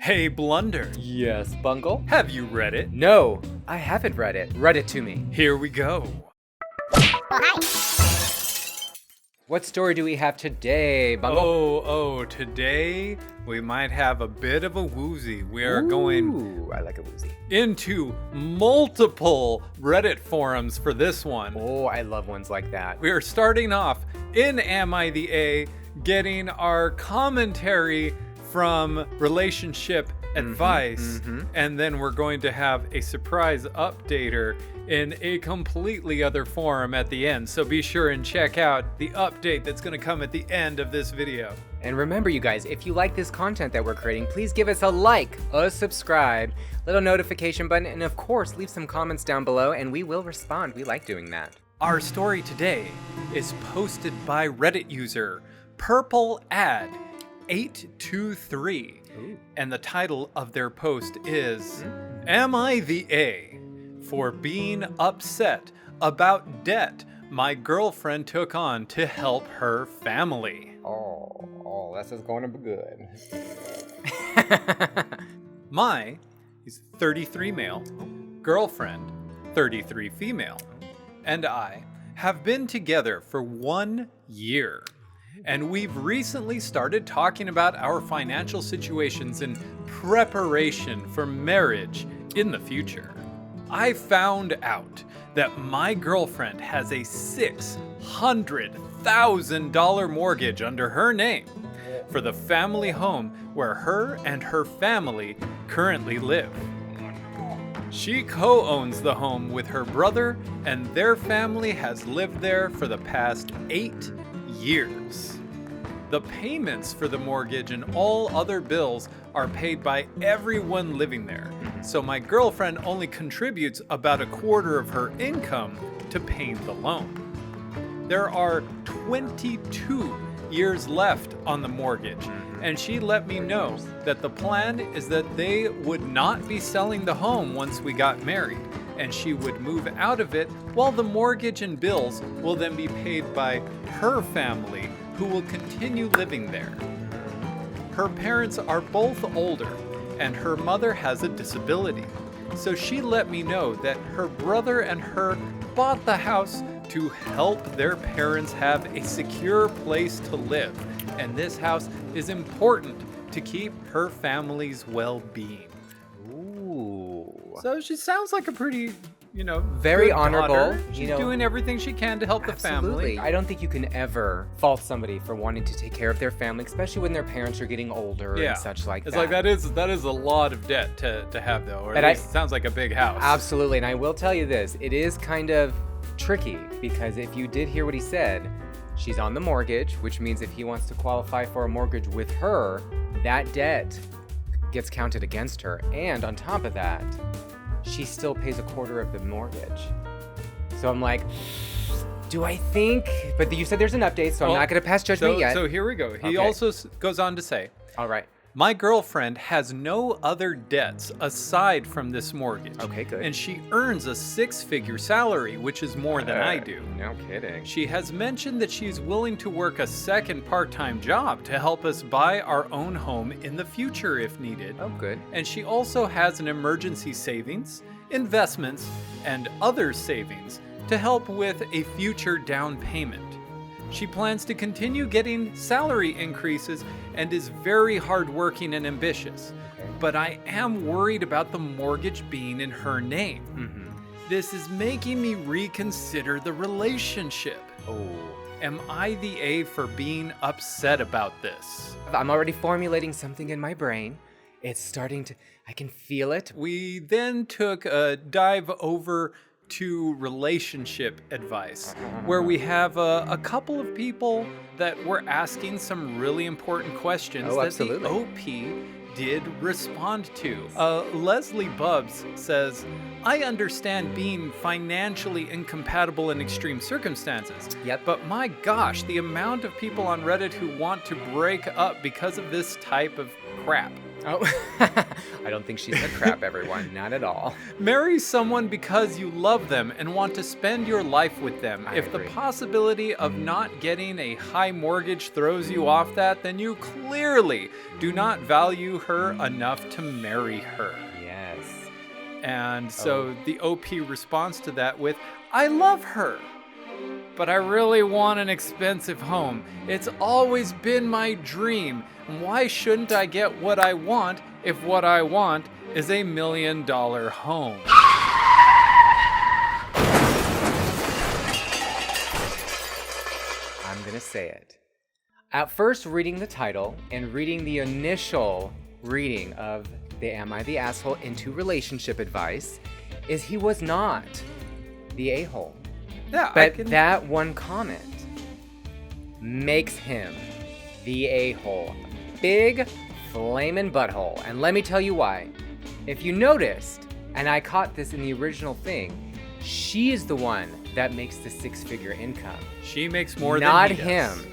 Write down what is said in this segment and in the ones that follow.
Hey, Blunder. Yes, Bungle? Have you read it? No, I haven't read it. Read it to me. Here we go. What story do we have today, Bungle? Today we might have a bit of a woozy. We are going Ooh, I like a woozy. into multiple Reddit forums for this one. Oh, I love ones like that. We are starting off in Am I the A, getting our commentary from Relationship Advice, and then we're going to have a surprise updater in a completely other forum at the end. So be sure and check out the update that's going to come at the end of this video. And remember, you guys, if you like this content that we're creating, please give us a like, a subscribe, little notification button, and of course, leave some comments down below, and we will respond. We like doing that. Our story today is posted by Reddit user Purple Ad 823, and the title of their post is Am I the A for being upset about debt my girlfriend took on to help her family? Oh, this is going to be good. He's 33 male, girlfriend 33 female, and I have been together for 1 year. And we've recently started talking about our financial situations in preparation for marriage in the future. I found out that my girlfriend has a $600,000 mortgage under her name for the family home where her and her family currently live. She co-owns the home with her brother, and their family has lived there for the past 8 years. The payments for the mortgage and all other bills are paid by everyone living there, so my girlfriend only contributes about a quarter of her income to paying the loan. There are 22 years left on the mortgage, and she let me know that the plan is that they would not be selling the home once we got married, and she would move out of it while the mortgage and bills will then be paid by her family, who will continue living there. Her parents are both older, and her mother has a disability. So she let me know that her brother and her bought the house to help their parents have a secure place to live. And this house is important to keep her family's well-being. Ooh. So she sounds like a pretty, very good honorable. daughter. She's doing everything she can to help the family. I don't think you can ever fault somebody for wanting to take care of their family, especially when their parents are getting older and such like that. It's like that is a lot of debt to have, though, or at least it sounds like a big house. Absolutely, and I will tell you this, it is kind of tricky, because if you did hear what he said, she's on the mortgage, which means if he wants to qualify for a mortgage with her, that debt gets counted against her, and on top of that, she still pays a quarter of the mortgage. So I'm like, do I think? But you said there's an update, so I'm not going to pass judgment yet. So here we go. He also goes on to say, all right, my girlfriend has no other debts aside from this mortgage. Okay, good. And she earns a 6-figure salary, which is more than I do. No kidding. She has mentioned that she's willing to work a second part-time job to help us buy our own home in the future if needed. Oh, good. And she also has an emergency savings, investments, and other savings to help with a future down payment. She plans to continue getting salary increases and is very hardworking and ambitious. But I am worried about the mortgage being in her name. This is making me reconsider the relationship. Am I the A for being upset about this? I'm already formulating something in my brain. It's starting to, I can feel it. We then took a dive over to Relationship Advice, where we have a couple of people that were asking some really important questions that the OP did respond to. Leslie Bubbs says, I understand being financially incompatible in extreme circumstances. Yep. But my gosh, the amount of people on Reddit who want to break up because of this type of crap. Oh, I don't think she said crap, everyone. Not at all. Marry someone because you love them and want to spend your life with them. I If agree. the possibility of not getting a high mortgage throws you off that, then you clearly do not value her enough to marry her. Yes. And so the OP responds to that with, I love her, but I really want an expensive home. It's always been my dream. Why shouldn't I get what I want if what I want is $1 million home? I'm going to say it. At first, reading the title and reading the initial reading of the Am I the Asshole into Relationship Advice is he was not the a-hole. Yeah, But that one comment makes him the a-hole. Big flamin' butthole. And let me tell you why. If you noticed, and I caught this in the original thing, she is the one that makes the six-figure income. She makes more Not than he does. him.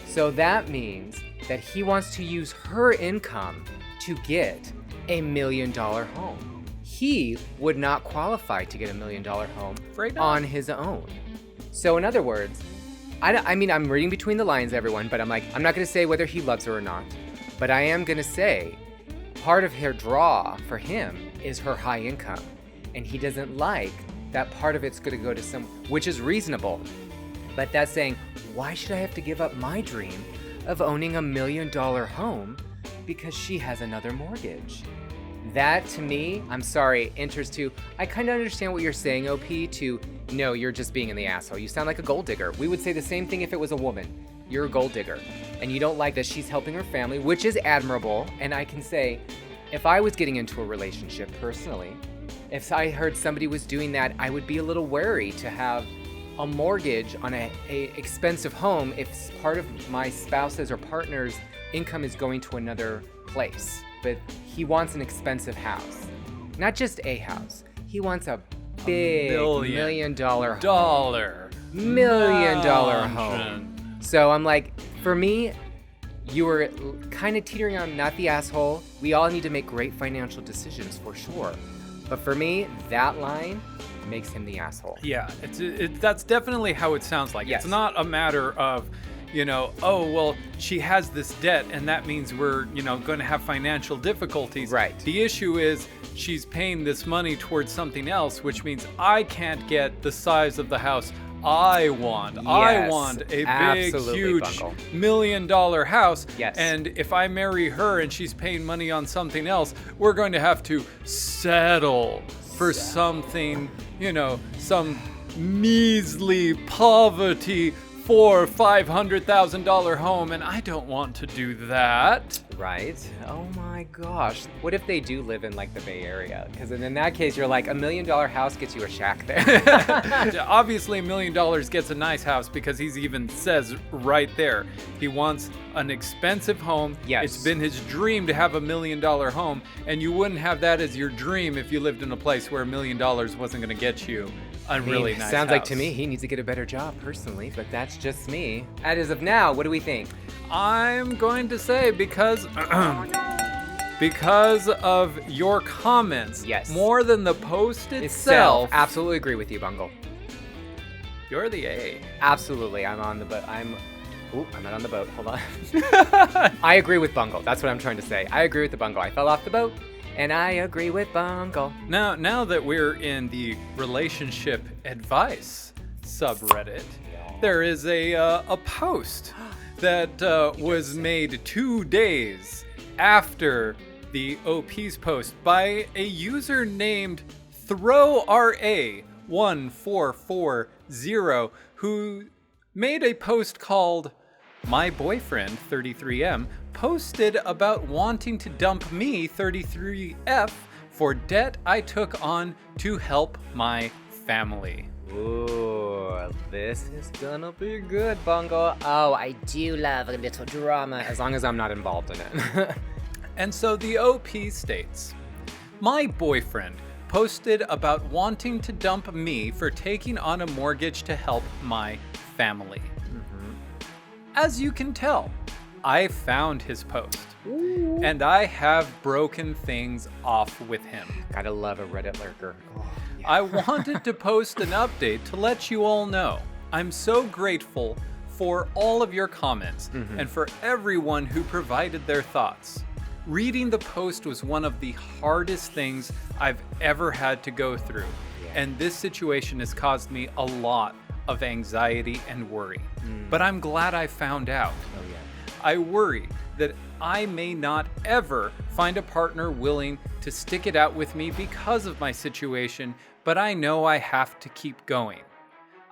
So that means that he wants to use her income to get $1 million home. He would not qualify to get $1 million home Afraid not. on his own. So in other words, I mean, I'm reading between the lines, everyone, but I'm not going to say whether he loves her or not. But I am going to say part of her draw for him is her high income. And he doesn't like that part of it's going to go to some, which is reasonable. But that's saying, why should I have to give up my dream of owning $1 million home because she has another mortgage? That to me, I'm sorry, enters to, I kind of understand what you're saying, OP, to no, you're just being in the asshole. You sound like a gold digger. We would say the same thing if it was a woman. You're a gold digger. And you don't like that she's helping her family, which is admirable. And I can say, if I was getting into a relationship personally, if I heard somebody was doing that, I would be a little wary to have a mortgage on a expensive home if part of my spouse's or partner's income is going to another place. But he wants an expensive house. Not just a house. He wants a big $1 million home. $1 million home. So I'm like, for me, you were kind of teetering on not the asshole. We all need to make great financial decisions for sure. But for me, that line makes him the asshole. Yeah, that's definitely how it sounds like. Yes. It's not a matter of, oh, well, she has this debt and that means we're, going to have financial difficulties. Right. The issue is she's paying this money towards something else, which means I can't get the size of the house I want. Yes, I want a big, absolutely, huge Bungle. $1 million house. Yes. And if I marry her and she's paying money on something else, we're going to have to settle for something, some measly poverty $400,000 or $500,000 home, and I don't want to do that. Right? Oh my gosh. What if they do live in like the Bay Area? Because in that case, you're like, $1 million house gets you a shack there. Obviously, $1 million gets a nice house because he's even says right there he wants an expensive home. Yes. It's been his dream to have $1 million home, and you wouldn't have that as your dream if you lived in a place where $1 million wasn't going to get you a really nice sounds house. like to me he needs to get a better job personally, but that's just me. As of now, what do we think? I'm going to say because of your comments, Yes. more than the post itself, Absolutely agree with you, Bungle. you're the A. Absolutely. I'm on the boat. I'm not on the boat. Hold on. I agree with Bungle. That's what I'm trying to say. I agree with the Bungle. I fell off the boat, and I agree with Bungle. Now that we're in the relationship advice subreddit, there is a post that was made 2 days after the OP's post by a user named ThrowRA1440 who made a post called My Boyfriend 33M posted about wanting to dump me 33F for debt I took on to help my family. Ooh, this is gonna be good, Bungle. Oh, I do love a little drama, as long as I'm not involved in it. And so the OP states, my boyfriend posted about wanting to dump me for taking on a mortgage to help my family. As you can tell, I found his post. And I have broken things off with him. Gotta love a Reddit lurker. Oh, yeah. I wanted to post an update to let you all know I'm so grateful for all of your comments and for everyone who provided their thoughts. Reading the post was one of the hardest things I've ever had to go through, and this situation has caused me a lot of anxiety and worry. But I'm glad I found out. Oh, yeah. I worry that I may not ever find a partner willing to stick it out with me because of my situation, but I know I have to keep going.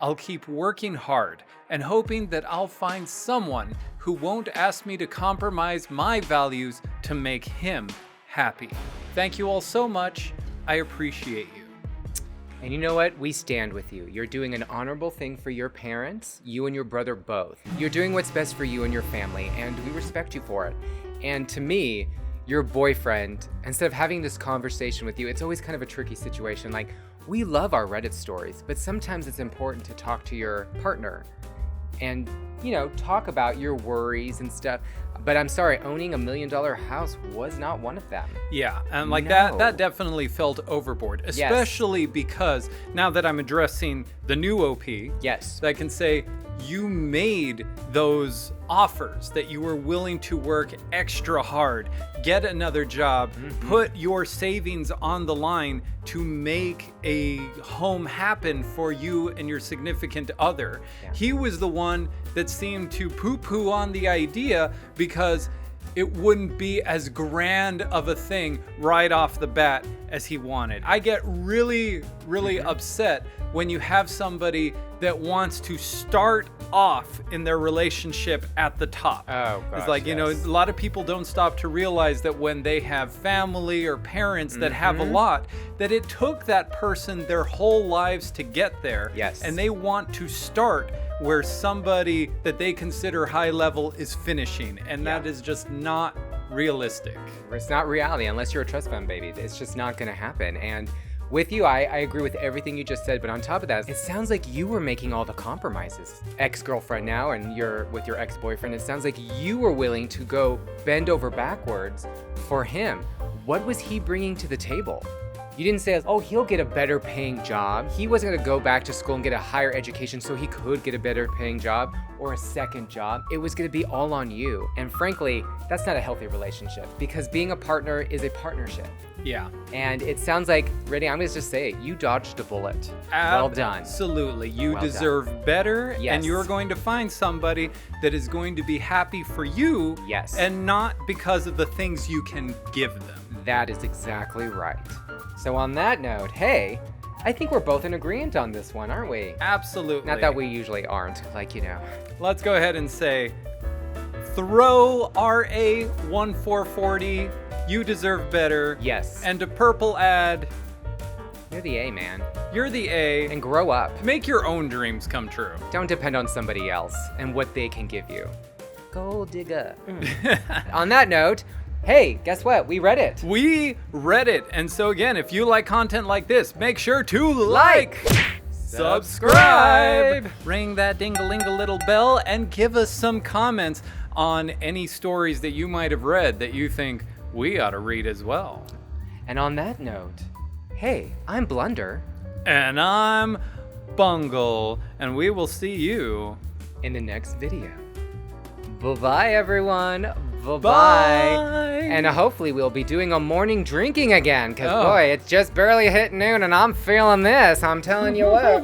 I'll keep working hard and hoping that I'll find someone who won't ask me to compromise my values to make him happy. Thank you all so much. I appreciate you. And you know what? We stand with you. You're doing an honorable thing for your parents, you and your brother both. You're doing what's best for you and your family, and we respect you for it. And to me, your boyfriend, instead of having this conversation with you, it's always kind of a tricky situation. Like, we love our Reddit stories, but sometimes it's important to talk to your partner and, you know, talk about your worries and stuff. But I'm sorry, owning $1 million house was not one of them. Yeah, and like No. that definitely felt overboard, especially because now that I'm addressing the new OP, Yes. I can say you made those offers that you were willing to work extra hard, get another job, put your savings on the line to make a home happen for you and your significant other. Yeah. He was the one that seemed to poo-poo on the idea because it wouldn't be as grand of a thing right off the bat as he wanted. I get really, really upset when you have somebody that wants to start off in their relationship at the top. Oh, gosh, it's like, you know, yes. a lot of people don't stop to realize that when they have family or parents that have a lot, that it took that person their whole lives to get there. Yes. And they want to start where somebody that they consider high level is finishing. And that is just not realistic. It's not reality unless you're a trust fund baby. It's just not going to happen. And with you, I agree with everything you just said. But on top of that, it sounds like you were making all the compromises. Ex-girlfriend now, and you're with your ex-boyfriend. It sounds like you were willing to go bend over backwards for him. What was he bringing to the table? You didn't say, oh, he'll get a better paying job. He wasn't gonna go back to school and get a higher education so he could get a better paying job or a second job. It was gonna be all on you. And frankly, that's not a healthy relationship because being a partner is a partnership. Yeah. And it sounds like, Reddy, I'm gonna just say it, you dodged a bullet. Well done. Absolutely. You Well deserve better, Yes. and you're going to find somebody that is going to be happy for you, Yes. and not because of the things you can give them. That is exactly right. So on that note, hey, I think we're both in agreement on this one, aren't we? Absolutely. Not that we usually aren't, like, you know. Let's go ahead and say, throw RA 1440. You deserve better. Yes. And to Purple add, You're the A, man. you're the A. And grow up. Make your own dreams come true. Don't depend on somebody else and what they can give you. Gold digger. On that note, hey, guess what? We read it. We read it. And so again, if you like content like this, make sure to like, subscribe, ring that ding-a-ling-a-little bell, and give us some comments on any stories that you might have read that you think we ought to read as well. And on that note, hey, I'm Blunder. And I'm Bungle, and we will see you In the next video. Bye-bye, everyone. Bye-bye. Bye. And hopefully we'll be doing a morning drinking again, because Oh. boy, it's just barely hit noon and I'm feeling this. I'm telling you what.